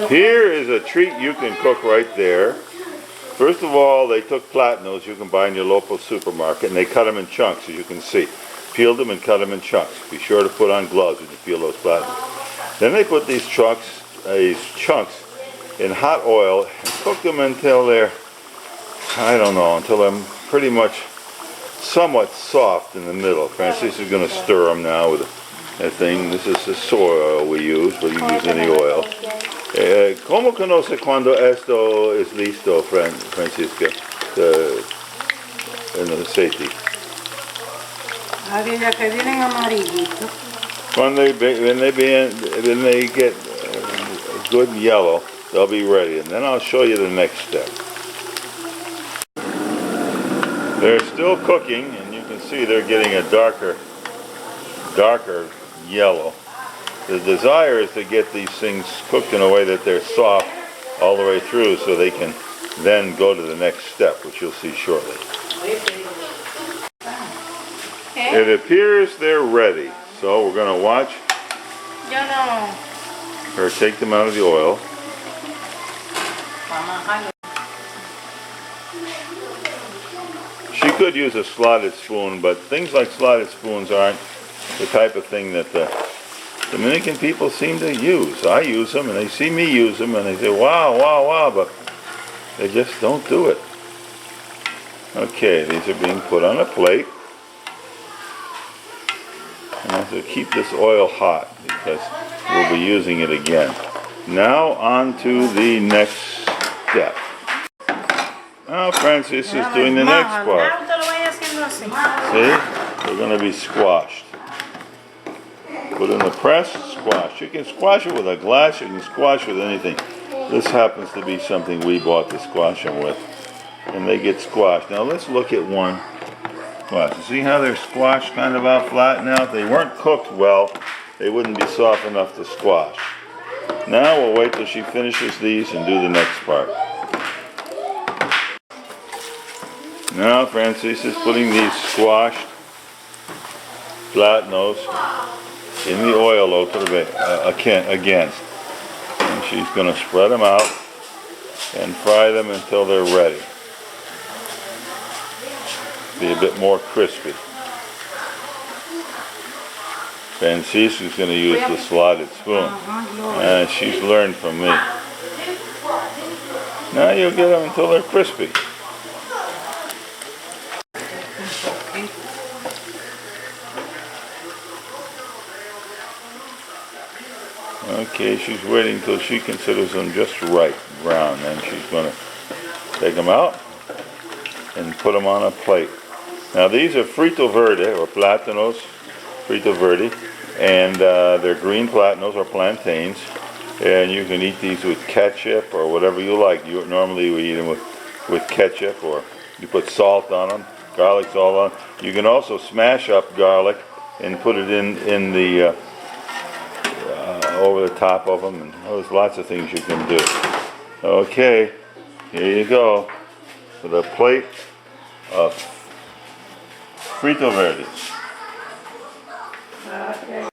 Here is a treat you can cook right there. First of all, they took platanos you can buy in your local supermarket, and they cut them in chunks, as you can see. Peeled them and cut them in chunks. Be sure to put on gloves when you peel those platanos. Then they put these chunks in hot oil and cook them until they're, until they're pretty much somewhat soft in the middle. Francis is going to stir them now with a thing. This is the soy oil we use, but you can use any oil. ¿Cómo conoce cuando esto es listo, Francisca? El aceite. Aquella que vienen amarillitos. When they get good yellow, they'll be ready. And then I'll show you the next step. They're still cooking, and you can see they're getting a darker yellow. The desire is to get these things cooked in a way that they're soft all the way through so they can then go to the next step, which you'll see shortly. It appears they're ready, so we're going to watch her take them out of the oil. She could use a slotted spoon, but things like slotted spoons aren't the type of thing that the Dominican people seem to use. I use them, and they see me use them, and they say, wow, wow, wow, but they just don't do it. Okay, these are being put on a plate. And I have to keep this oil hot because we'll be using it again. Now on to the next step. Now Francis is doing the next part. See? They're going to be squashed. Put in the press, squash. You can squash it with a glass, you can squash with anything. This happens to be something we bought to squash them with. And they get squashed. Now let's look at one squash. See how they're squashed kind of out flat now? If they weren't cooked well, they wouldn't be soft enough to squash. Now we'll wait till she finishes these and do the next part. Now Francis is putting these squashed platanos in the oil again. And she's going to spread them out and fry them until they're ready. Be a bit more crispy. Francis is going to use the slotted spoon. And she's learned from me. Now you'll get them until they're crispy. Okay, she's waiting till she considers them just right brown. Then she's going to take them out and put them on a plate. Now these are Frito Verde, or plátanos, Frito Verde, and they're green platanos or plantains, and you can eat these with ketchup or whatever you like. Normally we eat them with ketchup, or you put salt on them, garlic salt on them. You can also smash up garlic and put it in the over the top of them, and there's lots of things you can do. Okay, here you go with a plate of Frito Verdes.